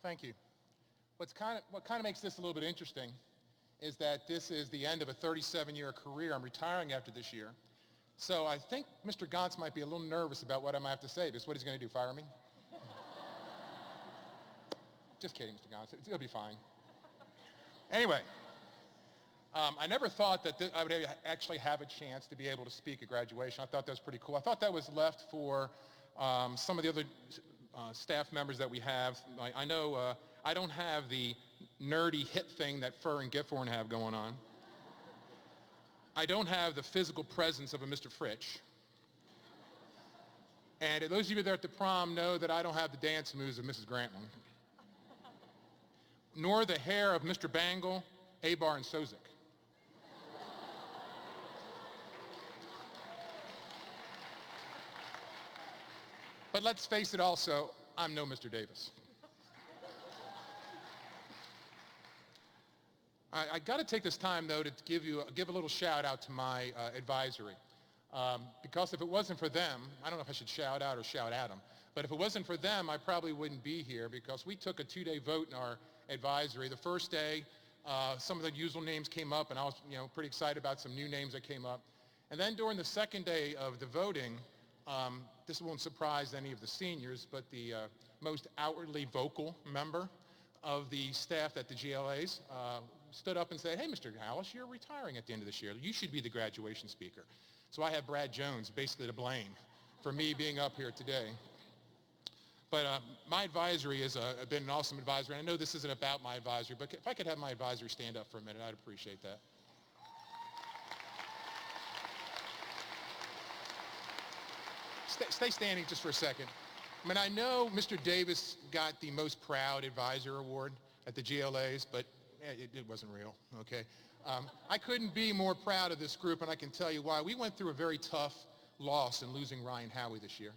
Thank you. What kind of makes this a little bit interesting is that this is the end of a 37-year career. I'm retiring after this year. So I think Mr. Gantz might be a little nervous about what I might have to say. This is what he's going to do, fire me? Just kidding, Mr. Gantz. It'll be fine. Anyway, I never thought that I would actually have a chance to be able to speak at graduation. I thought that was pretty cool. I thought that was left for some of the other staff members that we have. I know I don't have the nerdy hit thing that Fur and Gifhorn have going on. I don't have the physical presence of a Mr. Fritsch. And those of you that are at the prom know that I don't have the dance moves of Mrs. Grantland. Nor the hair of Mr. Bangle, Abar, and Sozik. But let's face it also, I'm no Mr. Davis. I got to take this time, though, to give a little shout out to my advisory. Because if it wasn't for them, I don't know if I should shout out or shout at them, but if it wasn't for them, I probably wouldn't be here because we took a 2-day vote in our advisory. The first day, some of the usual names came up, and I was pretty excited about some new names that came up. And then during the second day of the voting, this won't surprise any of the seniors, but the most outwardly vocal member of the staff at the GLAs stood up and said, "Hey, Mr. Hallis, you're retiring at the end of this year. You should be the graduation speaker." So I have Brad Jones basically to blame for me being up here today. But my advisory has been an awesome advisory. I know this isn't about my advisory, but if I could have my advisory stand up for a minute, I'd appreciate that. Stay standing just for a second. I mean, I know Mr. Davis got the most proud advisor award at the GLAs, but it wasn't real, okay? I couldn't be more proud of this group, and I can tell you why. We went through a very tough loss in losing Ryan Howie this year.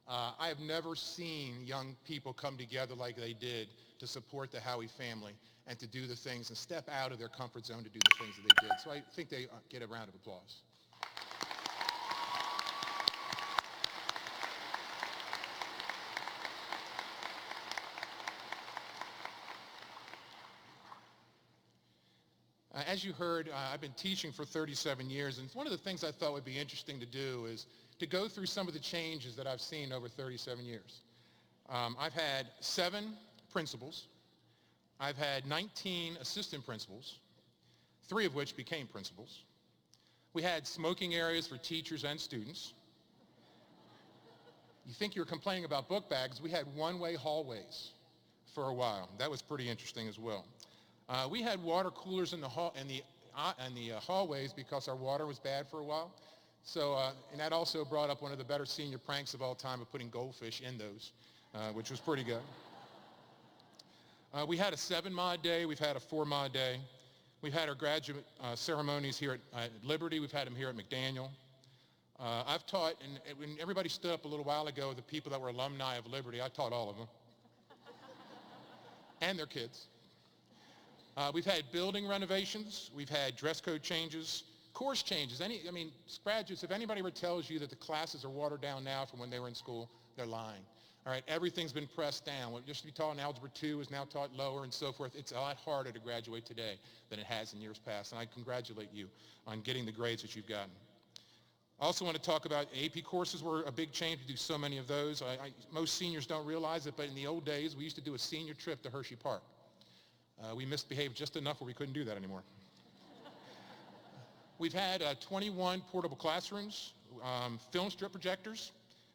I have never seen young people come together like they did to support the Howie family and to do the things and step out of their comfort zone to do the things that they did. So I think they get a round of applause. As you heard, I've been teaching for 37 years, and one of the things I thought would be interesting to do is to go through some of the changes that I've seen over 37 years. I've had 7 principals. I've had 19 assistant principals, 3 of which became principals. We had smoking areas for teachers and students. You think you're complaining about book bags. We had one-way hallways for a while. That was pretty interesting as well. We had water coolers in the hallways because our water was bad for a while. So, and that also brought up one of the better senior pranks of all time of putting goldfish in those, which was pretty good. We had a 7-mod day. We've had a 4-mod day. We've had our graduate ceremonies here at Liberty. We've had them here at McDaniel. I've taught, and when everybody stood up a little while ago, the people that were alumni of Liberty, I taught all of them. And their kids. We've had building renovations. We've had dress code changes, course changes. Graduates, if anybody ever tells you that the classes are watered down now from when they were in school, they're lying. All right, everything's been pressed down. What used to be taught in Algebra 2 is now taught lower and so forth. It's a lot harder to graduate today than it has in years past, and I congratulate you on getting the grades that you've gotten. I also want to talk about AP courses were a big change. We do so many of those. Most seniors don't realize it, but in the old days, we used to do a senior trip to Hershey Park. We misbehaved just enough where we couldn't do that anymore. We've had 21 portable classrooms, film strip projectors,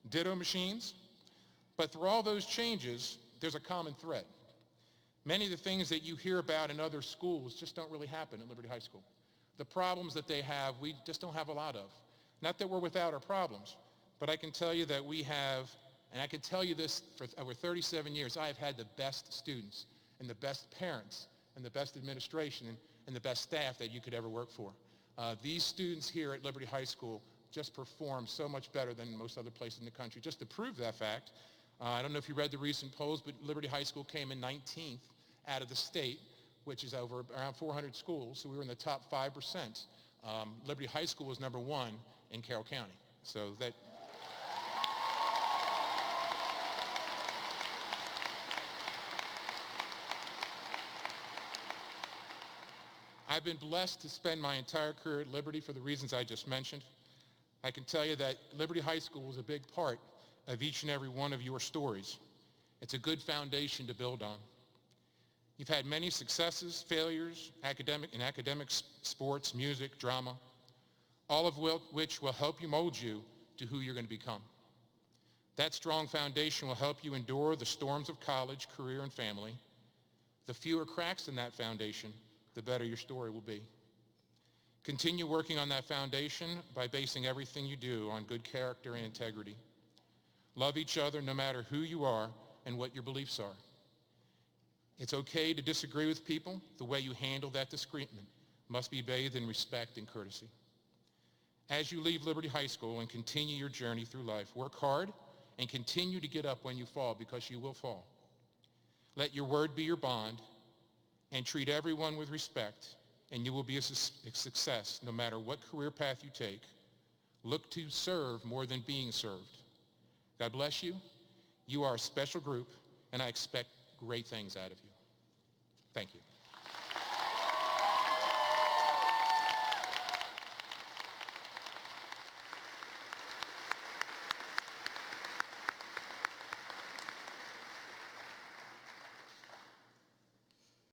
ditto machines. But through all those changes, there's a common thread. Many of the things that you hear about in other schools just don't really happen at Liberty High School. The problems that they have, we just don't have a lot of. Not that we're without our problems, but I can tell you that we have, and I can tell you this for over 37 years, I have had the best students and the best parents and the best administration and the best staff that you could ever work for. These students here at Liberty High School just perform so much better than most other places in the country. Just to prove that fact, I don't know if you read the recent polls, but Liberty High School came in 19th out of the state, which is over around 400 schools, so we were in the top 5%. Liberty High School was number 1 in Carroll County. So that... I've been blessed to spend my entire career at Liberty for the reasons I just mentioned. I can tell you that Liberty High School was a big part of each and every one of your stories. It's a good foundation to build on. You've had many successes, failures, in academics, sports, music, drama, all of which will help you mold you to who you're going to become. That strong foundation will help you endure the storms of college, career, and family. The fewer cracks in that foundation, the better your story will be. Continue working on that foundation by basing everything you do on good character and integrity. Love each other no matter who you are and what your beliefs are. It's okay to disagree with people. The way you handle that disagreement must be bathed in respect and courtesy. As you leave Liberty High School and continue your journey through life, work hard and continue to get up when you fall, because you will fall. Let your word be your bond, and treat everyone with respect, and you will be a success no matter what career path you take. Look to serve more than being served. God bless you. You are a special group, and I expect great things out of you. Thank you.